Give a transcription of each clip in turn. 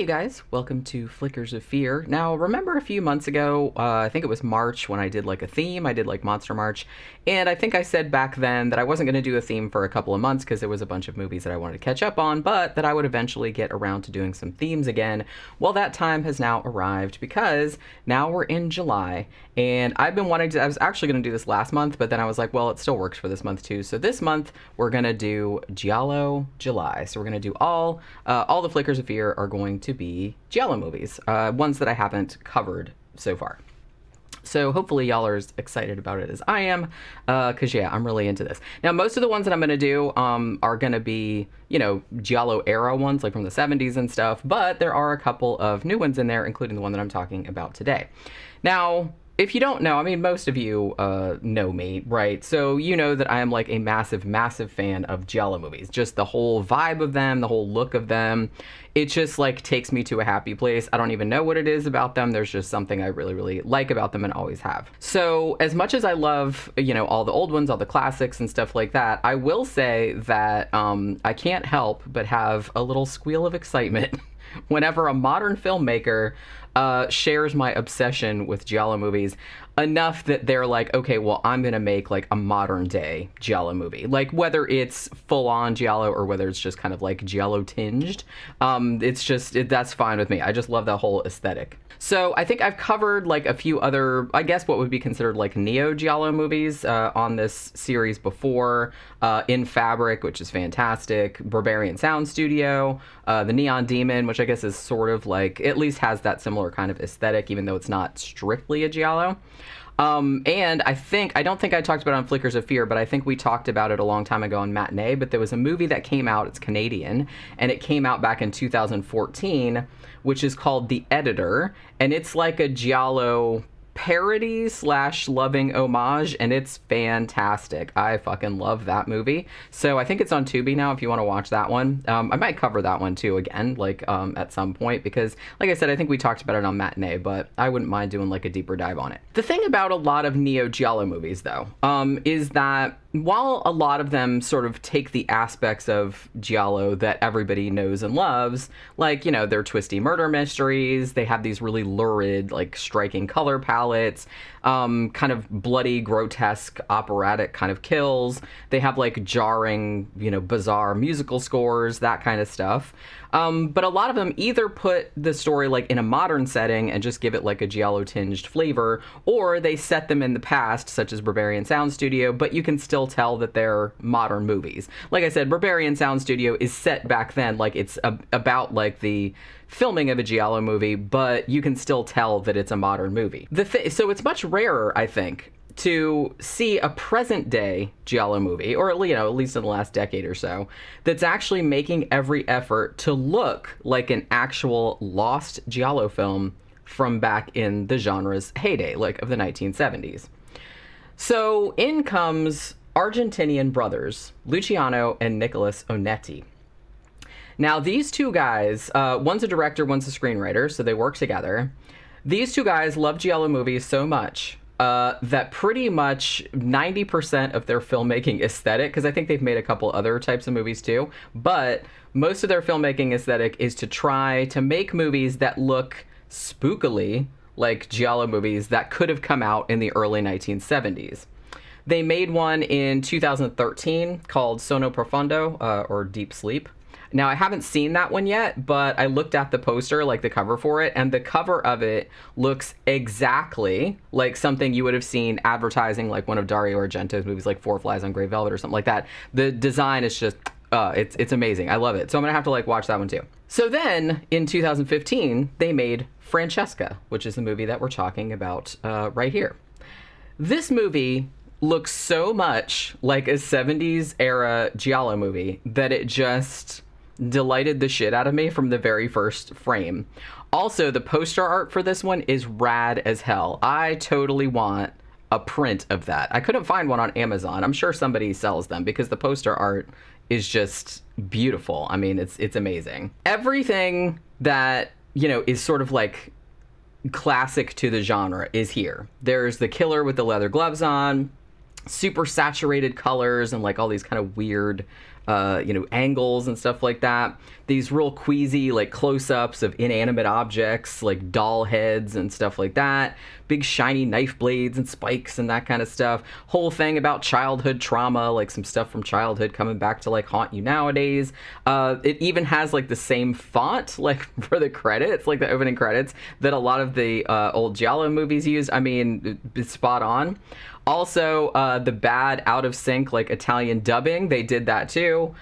you guys, welcome to Flickers of Fear. Now, remember a few months ago, I think it was March, when I did like a theme, I did like Monster March, and I think I said back then that I wasn't going to do a theme for a couple of months because there was a bunch of movies that I wanted to catch up on, but that I would eventually get around to doing some themes again. Well, that time has now arrived because now we're in July, and I've been wanting to, I was actually going to do this last month, but then I was like, well, it still works for this month too. So this month, we're going to do Giallo July. So we're going to do all the Flickers of Fear are going to be Giallo movies, ones that I haven't covered so far. So hopefully y'all are as excited about it as I am, because yeah, I'm really into this. Now, most of the ones that I'm going to do are going to be, you know, Giallo era ones, like from the 70s and stuff, but there are a couple of new ones in there, including the one that I'm talking about today. Now, if you don't know, I mean, most of you know me, right? So you know that I am like a massive, massive fan of Giallo movies. Just the whole vibe of them, the whole look of them. It just like takes me to a happy place. I don't even know what it is about them. There's just something I really, really like about them and always have. So as much as I love, you know, all the old ones, all the classics and stuff like that, I will say that I can't help but have a little squeal of excitement whenever a modern filmmaker shares my obsession with Giallo movies enough that they're like, okay, well, I'm gonna make like a modern day Giallo movie, like whether it's full on Giallo or whether it's just kind of like Giallo tinged. It's just that's fine with me. I just love that whole aesthetic. So I think I've covered like a few other, I guess what would be considered like Neo-Giallo movies on this series before. In Fabric, which is fantastic, Barbarian Sound Studio, the Neon Demon, which I guess is sort of like, at least has that similar kind of aesthetic, even though it's not strictly a Giallo. And I don't think I talked about it on Flickers of Fear, but I think we talked about it a long time ago on Matinee, but there was a movie that came out, it's Canadian, and it came out back in 2014, which is called The Editor, and it's like a Giallo parody / loving homage, and it's fantastic. I fucking love that movie. So I think it's on Tubi now if you want to watch that one. I might cover that one too again, like at some point, because like I said, I think we talked about it on Matinee, but I wouldn't mind doing like a deeper dive on it. The thing about a lot of Neo-Giallo movies though, is that while a lot of them sort of take the aspects of Giallo that everybody knows and loves, like, you know, they're twisty murder mysteries, they have these really lurid, like, striking color palettes, kind of bloody, grotesque, operatic kind of kills, they have, like, jarring, you know, bizarre musical scores, that kind of stuff. But a lot of them either put the story, like, in a modern setting and just give it, like, a Giallo-tinged flavor, or they set them in the past, such as Barbarian Sound Studio, but you can still tell that they're modern movies. Like I said, Barbarian Sound Studio is set back then, like it's about like the filming of a Giallo movie, but you can still tell that it's a modern movie. So it's much rarer, I think, to see a present day Giallo movie, or you know, at least in the last decade or so, that's actually making every effort to look like an actual lost Giallo film from back in the genre's heyday, like of the 1970s. So in comes Argentinian brothers, Luciano and Nicolas Onetti. Now, these two guys, one's a director, one's a screenwriter, so they work together. These two guys love Giallo movies so much that pretty much 90% of their filmmaking aesthetic, because I think they've made a couple other types of movies too, but most of their filmmaking aesthetic is to try to make movies that look spookily like Giallo movies that could have come out in the early 1970s. They made one in 2013 called Sonno Profondo, or Deep Sleep. Now, I haven't seen that one yet, but I looked at the poster, like the cover for it, and the cover of it looks exactly like something you would have seen advertising like one of Dario Argento's movies, like Four Flies on Grey Velvet or something like that. The design is just, it's amazing. I love it. So I'm going to have to like watch that one too. So then, in 2015, they made Francesca, which is the movie that we're talking about right here. This movie looks so much like a 70s era Giallo movie that it just delighted the shit out of me from the very first frame. Also, the poster art for this one is rad as hell. I totally want a print of that. I couldn't find one on Amazon. I'm sure somebody sells them because the poster art is just beautiful. I mean, it's amazing. Everything that, you know, is sort of like classic to the genre is here. There's the killer with the leather gloves on. super saturated colors and like all these kind of weird angles and stuff like that. These real queasy like close-ups of inanimate objects like doll heads and stuff like that. Big shiny knife blades and spikes and that kind of stuff. Whole thing about childhood trauma, like some stuff from childhood coming back to like haunt you nowadays. It even has like the same font like for the credits, like the opening credits, that a lot of the old Giallo movies used. I mean, it's spot on. Also, the bad out of sync like Italian dubbing, they did that too.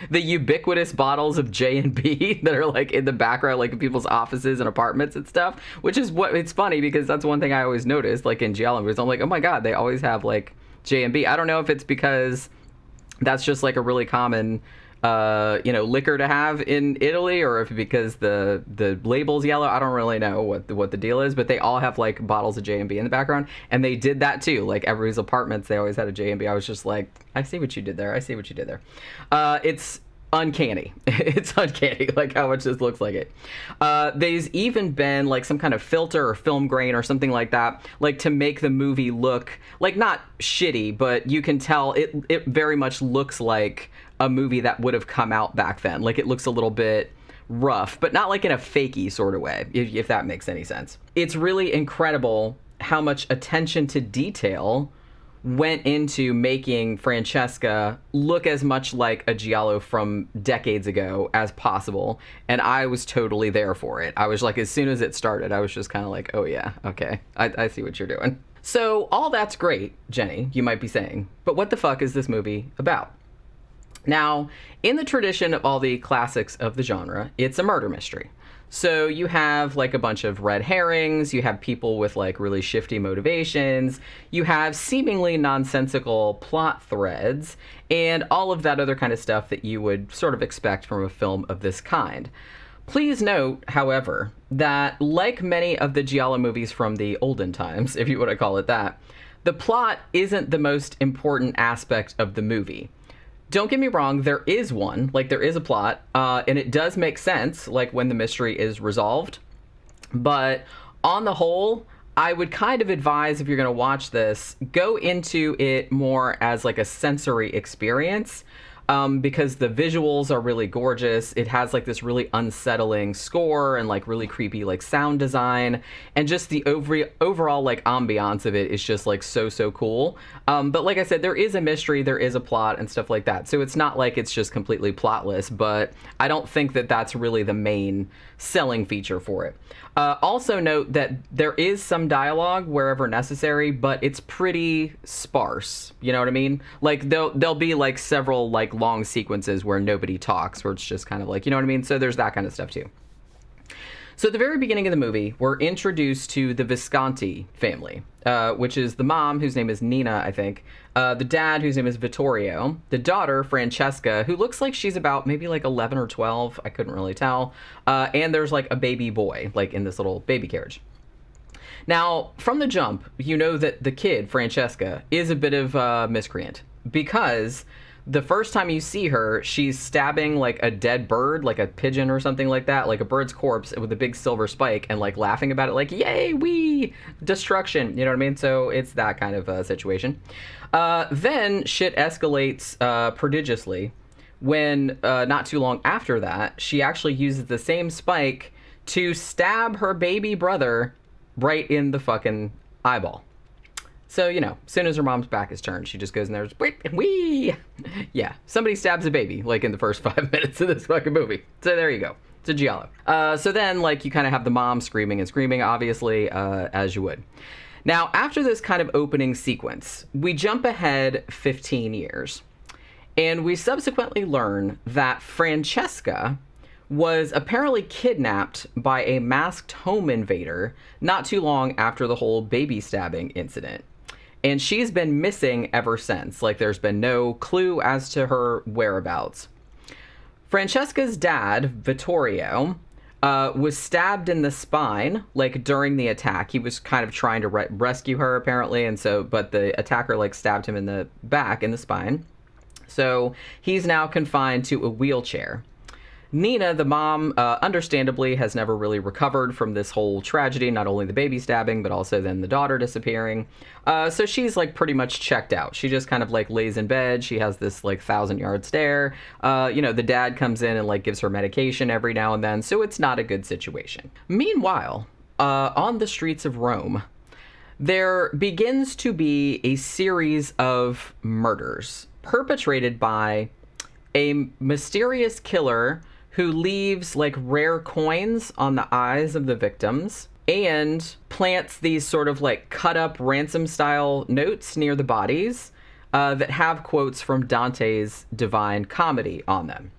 The ubiquitous bottles of J&B that are like in the background, like in people's offices and apartments and stuff, which is what it's funny because that's one thing I always noticed, like in Giallo movies. I'm like, oh my God, they always have like J&B. I don't know if it's because that's just like a really common liquor to have in Italy, or if because the label's yellow. I don't really know what the deal is, but they all have like bottles of J&B in the background, and they did that too. Like everybody's apartments, they always had a J&B. I was just like, I see what you did there. It's uncanny. It's uncanny, like how much this looks like it. There's even been like some kind of filter or film grain or something like that, like to make the movie look like not shitty, but you can tell it very much looks like a movie that would have come out back then. Like it looks a little bit rough, but not like in a fakey sort of way, if that makes any sense. It's really incredible how much attention to detail went into making Francesca look as much like a Giallo from decades ago as possible, and I was totally there for it. I was like, as soon as it started, I was just kind of like, oh yeah, okay, I see what you're doing. So all that's great, Jenny, you might be saying, but what the fuck is this movie about? Now, in the tradition of all the classics of the genre, it's a murder mystery. So you have like a bunch of red herrings, you have people with like really shifty motivations, you have seemingly nonsensical plot threads, and all of that other kind of stuff that you would sort of expect from a film of this kind. Please note, however, that like many of the Giallo movies from the olden times, if you want to call it that, the plot isn't the most important aspect of the movie. Don't get me wrong, there is one, like there is a plot, and it does make sense, like when the mystery is resolved. But on the whole, I would kind of advise, if you're going to watch this, go into it more as like a sensory experience, because the visuals are really gorgeous. It has like this really unsettling score and like really creepy like sound design, and just the overall like ambiance of it is just like so cool. But like I said, there is a mystery, there is a plot and stuff like that, so it's not like it's just completely plotless, but I don't think that that's really the main selling feature for it. Also note that there is some dialogue wherever necessary, but it's pretty sparse. You know what I mean? Like there'll be like several like long sequences where nobody talks, where it's just kind of like, you know what I mean? So there's that kind of stuff too. So at the very beginning of the movie, we're introduced to the Visconti family, which is the mom, whose name is Nina, I think, the dad, whose name is Vittorio, the daughter, Francesca, who looks like she's about maybe like 11 or 12, I couldn't really tell, and there's like a baby boy, like in this little baby carriage. Now, from the jump, you know that the kid, Francesca, is a bit of a miscreant, because the first time you see her, she's stabbing like a dead bird, like a pigeon or something like that, like a bird's corpse with a big silver spike, and like laughing about it, like, yay, wee, destruction, you know what I mean? So it's that kind of situation. Then shit escalates prodigiously when not too long after that, she actually uses the same spike to stab her baby brother right in the fucking eyeball. So, you know, as soon as her mom's back is turned, she just goes in there, wee! Yeah, somebody stabs a baby, like, in the first 5 minutes of this fucking movie. So there you go. It's a Giallo. So then, like, you kind of have the mom screaming and screaming, obviously, as you would. Now, after this kind of opening sequence, we jump ahead 15 years. And we subsequently learn that Francesca was apparently kidnapped by a masked home invader not too long after the whole baby stabbing incident. And she's been missing ever since. Like, there's been no clue as to her whereabouts. Francesca's dad, Vittorio, was stabbed in the spine, like, during the attack. He was kind of trying to rescue her, apparently, and so, but the attacker, like, stabbed him in the back, in the spine. So he's now confined to a wheelchair. Nina, the mom, understandably has never really recovered from this whole tragedy, not only the baby stabbing, but also then the daughter disappearing. So she's like pretty much checked out. She just kind of like lays in bed. She has this like 1,000-yard stare. The dad comes in and like gives her medication every now and then. So it's not a good situation. Meanwhile, on the streets of Rome, there begins to be a series of murders perpetrated by a mysterious killer who leaves like rare coins on the eyes of the victims and plants these sort of like cut up ransom style notes near the bodies that have quotes from Dante's Divine Comedy on them.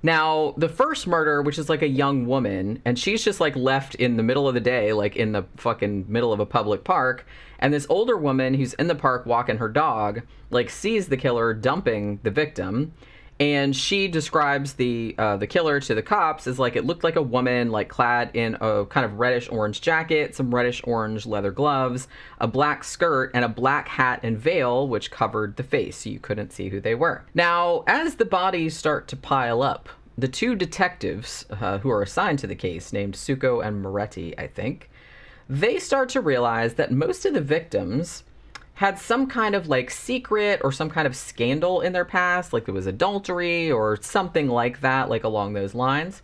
Now, the first murder, which is like a young woman, and she's just like left in the middle of the day, like in the fucking middle of a public park. And this older woman who's in the park walking her dog, like sees the killer dumping the victim. And she describes the killer to the cops as like, it looked like a woman like clad in a kind of reddish orange jacket, some reddish orange leather gloves, a black skirt, and a black hat and veil, which covered the face, so you couldn't see who they were. Now, as the bodies start to pile up, the two detectives who are assigned to the case, named Succo and Moretti, I think, they start to realize that most of the victims had some kind of like secret or some kind of scandal in their past, like there was adultery or something like that, like along those lines.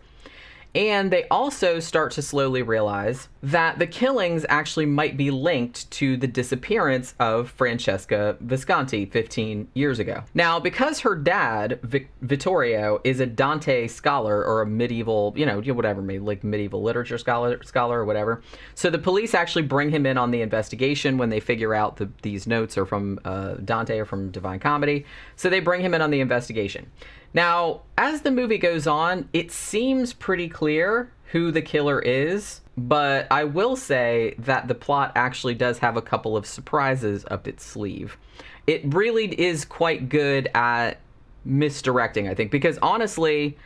And they also start to slowly realize that the killings actually might be linked to the disappearance of Francesca Visconti 15 years ago. Now, because her dad, Vittorio, is a Dante scholar or a medieval, whatever, maybe like medieval literature scholar or whatever. So the police actually bring him in on the investigation when they figure out these notes are from Dante or from Divine Comedy. So they bring him in on the investigation. Now, as the movie goes on, it seems pretty clear who the killer is, but I will say that the plot actually does have a couple of surprises up its sleeve. It really is quite good at misdirecting, I think, because honestly,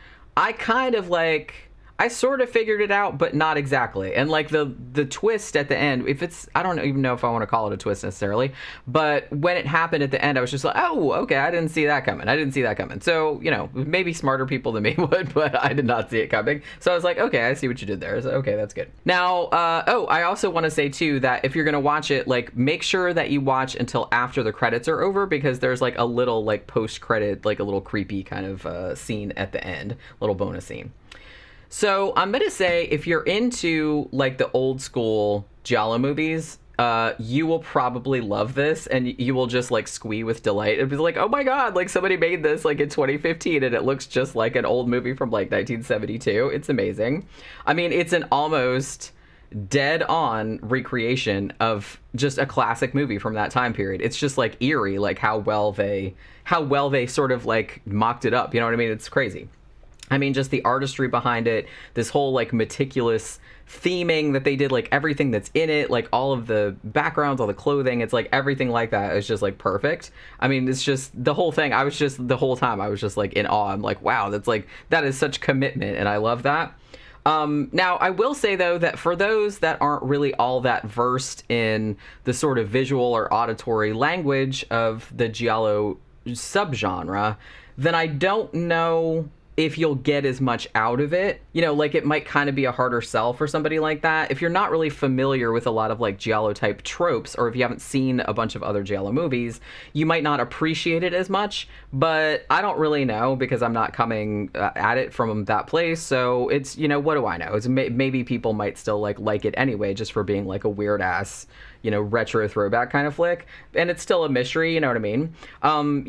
I sort of figured it out, but not exactly. And like the twist at the end, I don't even know if I want to call it a twist necessarily, but when it happened at the end, I was just like, oh, okay, I didn't see that coming. So, maybe smarter people than me would, but I did not see it coming. So I was like, okay, I see what you did there. So, okay, that's good. Now, I also want to say too, that if you're going to watch it, like make sure that you watch until after the credits are over, because there's like a little like post-credit, like a little creepy kind of scene at the end, little bonus scene. So I'm going to say if you're into like the old school Giallo movies, you will probably love this and you will just like squee with delight. It'll be like, oh my God, like somebody made this like in 2015 and it looks just like an old movie from like 1972. It's amazing. I mean, it's an almost dead on recreation of just a classic movie from that time period. It's just like eerie, like how well they sort of like mocked it up. You know what I mean? It's crazy. I mean, just the artistry behind it, this whole like meticulous theming that they did, like everything that's in it, like all of the backgrounds, all the clothing, it's like everything like that is just like perfect. I mean, it's just the whole thing. The whole time I was just like in awe. I'm like, wow, that is such commitment. And I love that. Now, I will say, though, that for those that aren't really all that versed in the sort of visual or auditory language of the Giallo subgenre, then I don't know if you'll get as much out of it. Like it might kind of be a harder sell for somebody like that. If you're not really familiar with a lot of like Giallo type tropes, or if you haven't seen a bunch of other Giallo movies, you might not appreciate it as much, but I don't really know because I'm not coming at it from that place. So it's, what do I know? It's maybe people might still like it anyway, just for being like a weird ass, retro throwback kind of flick. And it's still a mystery, you know what I mean? And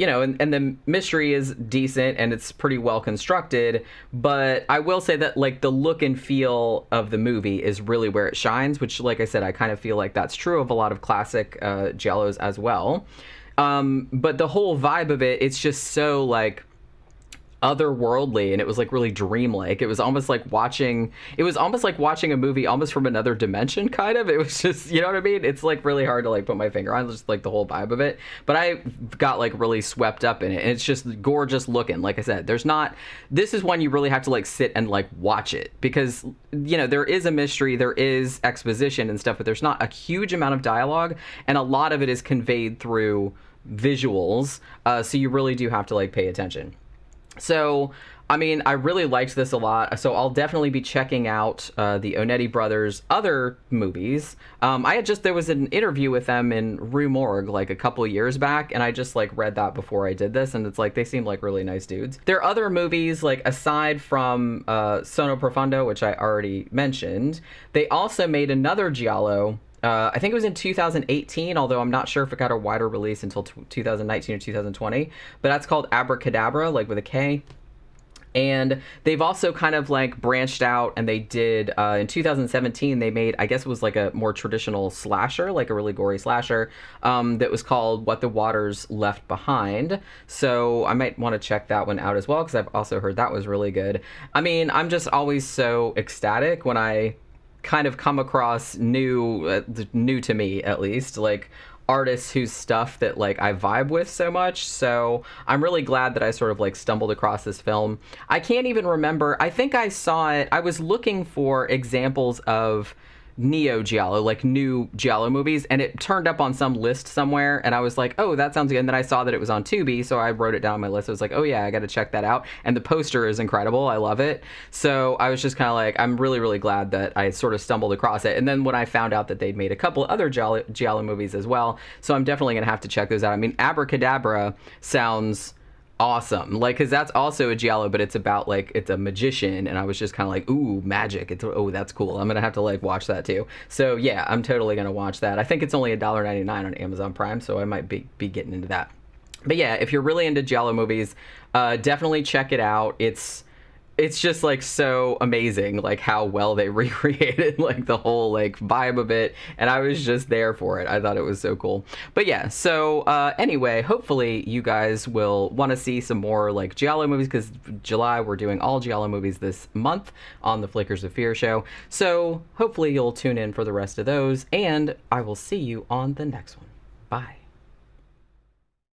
the mystery is decent and it's pretty well constructed, but I will say that like the look and feel of the movie is really where it shines, which like I said, I kind of feel like that's true of a lot of classic Giallos as well. But the whole vibe of it, it's just so like otherworldly, and it was like really dreamlike. It was almost like watching a movie almost from another dimension, kind of. It was just, you know what I mean? It's like really hard to like put my finger on, just like the whole vibe of it. But I got like really swept up in it, and it's just gorgeous looking. Like I said, this is one you really have to like sit and like watch it, because there is a mystery, there is exposition and stuff, but there's not a huge amount of dialogue, and a lot of it is conveyed through visuals, so you really do have to like pay attention. So, I mean, I really liked this a lot. So I'll definitely be checking out the Onetti brothers' other movies. There was an interview with them in Rue Morgue like a couple years back, and I just like read that before I did this, and it's like they seem like really nice dudes. Their other movies, like aside from Sono Profondo, which I already mentioned, they also made another Giallo. I think it was in 2018, although I'm not sure if it got a wider release until 2019 or 2020. But that's called Abracadabra, like with a K. And they've also kind of like branched out, and they did in 2017 they made, I guess it was like a more traditional slasher, like a really gory slasher, that was called What the Waters Left Behind. So I might want to check that one out as well, because I've also heard that was really good. I mean, I'm just always so ecstatic when I kind of come across new to me, at least, like artists whose stuff that like I vibe with so much. So I'm really glad that I sort of like stumbled across this film. I can't even remember. I think I saw it. I was looking for examples of Neo-Giallo, like new Giallo movies, and it turned up on some list somewhere, and I was like, oh, that sounds good. And then I saw that it was on Tubi, so I wrote it down on my list. I was like, oh yeah, I got to check that out. And the poster is incredible. I love it. So I was just kind of like, I'm really, really glad that I sort of stumbled across it. And then when I found out that they'd made a couple other Giallo movies as well, so I'm definitely going to have to check those out. I mean, Abracadabra sounds awesome, like, because that's also a Giallo, but it's about like it's a magician, and I was just kind of like, ooh, magic, oh, that's cool. I'm gonna have to like watch that too. So yeah, I'm totally gonna watch that. I think it's only $1.99 on Amazon Prime, so I might be getting into that. But yeah, if you're really into Giallo movies, definitely check it out. It's just like so amazing, like how well they recreated like the whole like vibe of it, and I was just there for it. I thought it was so cool. But yeah, so anyway, hopefully you guys will want to see some more like Giallo movies, because July we're doing all Giallo movies this month on the Flickers of Fear show. So hopefully you'll tune in for the rest of those, and I will see you on the next one. Bye.